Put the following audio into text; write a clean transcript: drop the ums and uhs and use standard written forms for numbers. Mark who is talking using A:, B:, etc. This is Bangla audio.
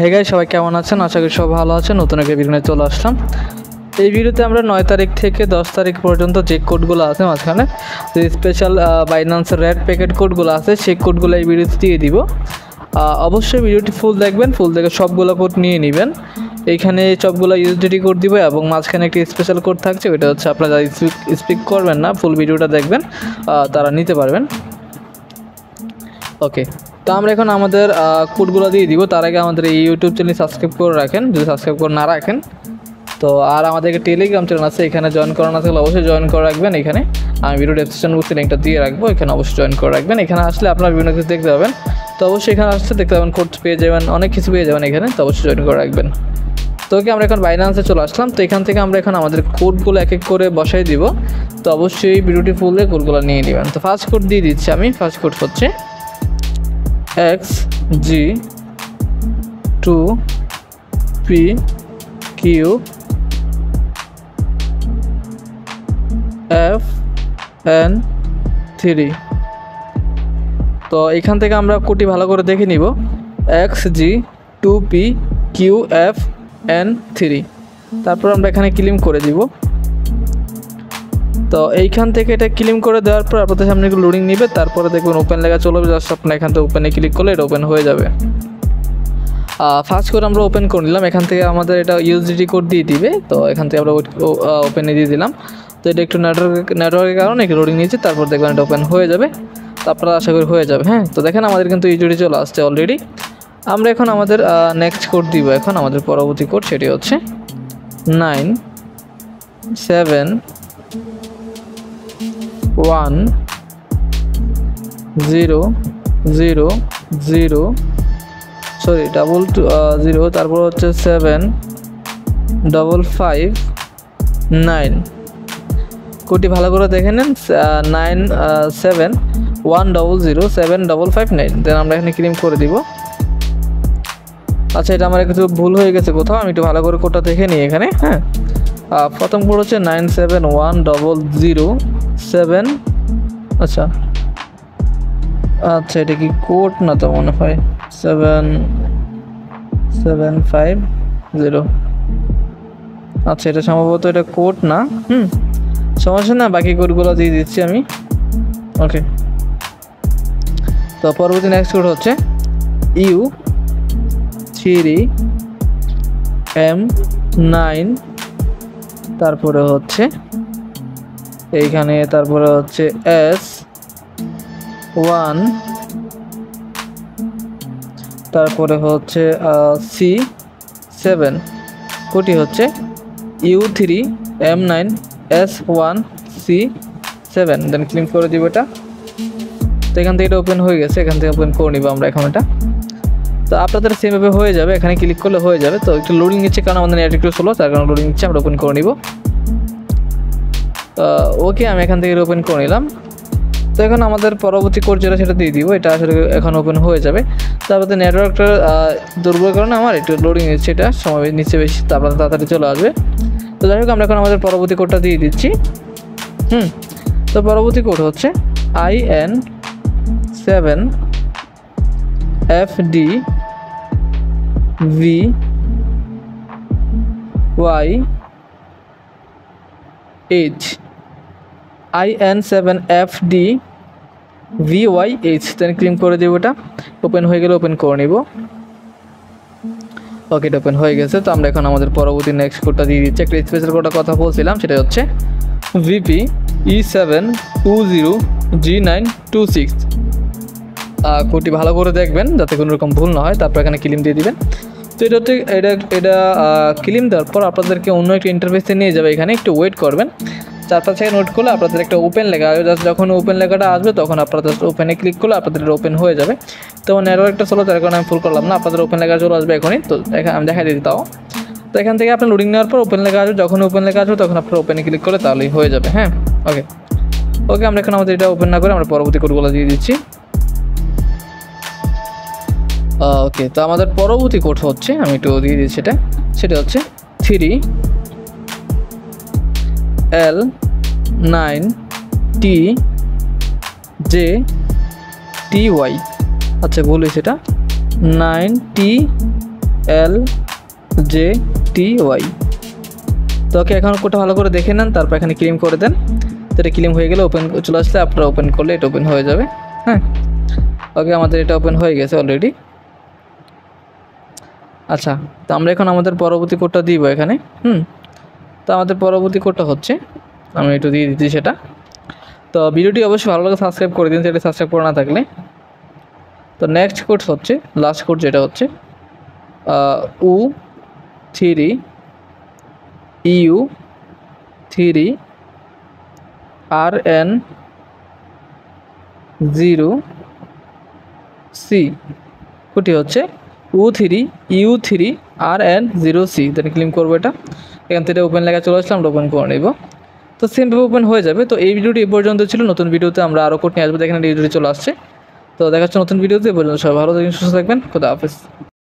A: হে গাইস, সবাই কেমন আছেন? আশা করি সব ভালো আছেন। নতুন একটা ভিডিও নিয়ে চলে আসলাম। এই ভিডিওতে আমরা 9 তারিখ থেকে 10 তারিখ পর্যন্ত যে কোডগুলো আছে মাঝখানে যে স্পেশাল বাইন্যান্সের রেড প্যাকেট কোডগুলো আছে সেই কোডগুলো এই ভিডিওতে দিয়ে দিব। অবশ্যই ভিডিওটি ফুল দেখবেন, ফুল দেখে সবগুলো কোড নিয়ে নেবেন। এইখানে সবগুলো ইউএসডিটি কোড দিব এবং মাঝখানে একটি স্পেশাল কোড থাকছে, ওইটা হচ্ছে আপনারা যারা স্পিক করবেন না, ফুল ভিডিওটা দেখবেন, তারা নিতে পারবেন। ওকে, তো আমরা এখন আমাদের কোডগুলো দিয়ে দিব। তার আগে আমাদের এই ইউটিউব চ্যানেল সাবস্ক্রাইব করে রাখেন, যদি সাবস্ক্রাইব করে না রাখেন। তো আর আমাদের টেলিগ্রাম চ্যানেল আছে, এখানে জয়েন করা না থাকলে অবশ্যই জয়েন করে রাখবেন। এখানে আমি ভিডিও ডেসক্রিপশন বক্সে লিঙ্কটা দিয়ে রাখবো, এখানে অবশ্যই জয়েন করে রাখবেন। এখানে আসলে আপনারা বিভিন্ন কিছু দেখতে পাবেন, তো অবশ্যই এখানে আসলে দেখতে পাবেন, কোড পেয়ে যাবেন, অনেক কিছু পেয়ে যাবেন এখানে, তো অবশ্যই জয়েন করে রাখবেন। তো ওকে, আমরা এখন বাইন্যান্সে চলে আসলাম। তো এখান থেকে আমরা এখন আমাদের কোডগুলো এক এক করে বসাই দিব। তো অবশ্যই ভিডিওটি ফুলে কোডগুলো নিয়ে নেবেন। তো ফার্স্ট কোড দিয়ে দিচ্ছি আমি। ফার্স্ট কোড হচ্ছে XG2PQFN3। তো এখান থেকে আমরা কোডটি ভালো করে দেখে নিব। XG2PQFN3, তারপর আমরা এখানে ক্লেম করে দিব। তো এইখান থেকে এটা ক্লেম করে দেওয়ার পর আপনাদের সামনে একটু লোডিং নেবে, তারপরে দেখবেন ওপেন লেখা চলবে। জাস্ট আপনার এখান থেকে ওপেনে ক্লিক করলে এটা ওপেন হয়ে যাবে। ফার্স্ট কোড আমরা ওপেন করে নিলাম। এখান থেকে আমাদের এটা ইউএসডিটি কোড দিয়ে দিবে। তো এখান থেকে আমরা ওপেনে দিয়ে দিলাম। তো এটা একটু নেটওয়ার্কের কারণে একটু লোডিং নিয়েছে, তারপর দেখবেন এটা ওপেন হয়ে যাবে। তো আপনারা আশা করি হয়ে যাবে। হ্যাঁ, তো দেখেন আমাদের কিন্তু ইউএসডিটি চলে আসছে অলরেডি। আমরা এখন আমাদের নেক্সট কোড দিব। এখন আমাদের পরবর্তী কোড সেটি হচ্ছে 9710000 তারপর হচ্ছে 7559। কোডটি ভালো করে দেখে নেন। 971007559। দেন আমরা এখানে ক্লেম করে দিব। আচ্ছা, এটা আমার একটু ভুল হয়ে গেছে কোথাও, আমি একটু ভালো করে কোডটা দেখে নিই এখানে। হ্যাঁ, প্রথম কোড হচ্ছে 9710007। আচ্ছা, এটা কি কোড না তো মনে হয় 7750। আচ্ছা, এটা সম্ভবত এটা কোড না। সমস্যা না, বাকি কোডগুলো দিয়ে দিচ্ছি আমি। ওকে, তো পরবর্তী নেক্সট কোড হচ্ছে U3M9। তারপরে হচ্ছে এইখানে, তারপরে হচ্ছে S1, তারপরে হচ্ছে C7। কোডটি হচ্ছে U3M9S1C7। দেন ক্লিক করে দিব এটা। তো এখান থেকে এটা ওপেন হয়ে গেছে, এখান থেকে ওপেন করে নিব আমরা এখন এটা। তো আপনাদের সেমভাবে হয়ে যাবে, এখানে ক্লিক করলে হয়ে যাবে। তো একটু লোডিং নিচ্ছে কারণ আমাদের নেট একটু স্লো, তার কারণে লোডিং নিচ্ছে। আমরা ওপেন করে নিব। ওকে, আমি এখান থেকে ওপেন করে নিলাম। তো এখন আমাদের পরবর্তী কোড যেটা সেটা দিয়ে দিব। এটা আসলে এখন ওপেন হয়ে যাবে। তারপরে নেটওয়ার্কটা দুর্বল কারণে আমার একটু লোডিং নিচ্ছে, এটা সময় নিচ্ছে বেশি, তারপরে তাড়াতাড়ি চলে আসবে। তো যাই হোক, আমরা এখন আমাদের পরবর্তী কোডটা দিয়ে দিচ্ছি। তো পরবর্তী কোড হচ্ছে IN7FDVYH। IN7FDVYH। দেন ক্লিক করে দেবো। এটা ওপেন হয়ে গেলে ওপেন করে নিব। ওকে, এটা ওপেন হয়ে গেছে। তো আমরা এখন আমাদের পরবর্তী নেক্সট কোডটা দিয়ে দিচ্ছি। একটা স্পেশাল কোডটার কথা বলছিলাম, সেটা হচ্ছে VPE720G926। কোডটি ভালো করে দেখবেন যাতে কোনো রকম ভুল না হয়, তারপর এখানে ক্লেম দিয়ে দিবেন। তো এটা ক্লেম দেওয়ার পর আপনাদেরকে অন্য একটা ইন্টারফেসে নিয়ে যাবে। এখানে একটু ওয়েট করবেন, 4-5 সেকেন্ড ওয়েট করলে আপনাদের একটা ওপেন লেখা আসবে। জাস্ট যখন ওপেন লেখাটা আসবে তখন আপনারা জাস্ট ওপেনে ক্লিক করলে আপনাদের ওপেন হয়ে যাবে। তো নেটওয়ার্কটা চলো, তার কারণে আমি ফুল করলাম না। আপনাদের ওপেন লেখা চলে আসবে এখনই। তো আমি দেখাই দিই তাও। তো এখান থেকে আপনার লোডিং নেওয়ার পর ওপেন লেখা আসবে। যখন ওপেন লেখা আসবে তখন আপনারা ওপেনে ক্লিক করলে তাহলেই হয়ে যাবে। হ্যাঁ, ওকে, আমরা এখন আমাদের এটা ওপেন না করে আমরা পরবর্তী কোডগুলো দিয়ে দিচ্ছি। ওকে, তো আমাদের পরবর্তী কোড হচ্ছে, আমি একটু দিয়ে দিচ্ছি সেটা হচ্ছে 3L9TJTY। আচ্ছা, ভুল হয়েছে, এটা 9TJTY। LJTY। তো ওকে, এখন কোডটা ভালো করে দেখে নেন, তারপর এখানে ক্লেম করে দেন। তো এটা ক্লেম হয়ে গেলে ওপেন চলে আসলে আপনারা ওপেন করলে এটা ওপেন হয়ে যাবে। হ্যাঁ, ওকে, আমাদের এটা ওপেন হয়ে গেছে অলরেডি। আচ্ছা, তো আমরা এখন আমাদের পরবর্তী কোডটা দিব এখানে। তো আমাদের পরবর্তী কোডটা হচ্ছে, আমি একটু দিয়ে দিচ্ছি সেটা। তো ভিডিওটি অবশ্যই ভালো লাগে সাবস্ক্রাইব করে দিন সেটা সাবস্ক্রাইব করে না থাকলে। তো নেক্সট কোড হচ্ছে, লাস্ট কোড যেটা হচ্ছে U3 RN0C। কোডটি হচ্ছে U3 তাহলে ক্লিক করবো এটা। এখান থেকে ওপেন লেখা চলে আসলাম, আমরা ওপেন করে নেব। তো সিম্পল ওপেন হয়ে যাবে। তো এই ভিডিওটি এই পর্যন্ত ছিল। নতুন ভিডিওতে আমরা আরও কোড নিয়ে আসবো, দেখেন ভিডিওটি চলে আসছে। তো দেখা হচ্ছে নতুন ভিডিওতে। এই পর্যন্ত সবাই ভালো থাকবেন, সুস্থ থাকবেন। খোদা হাফেজ।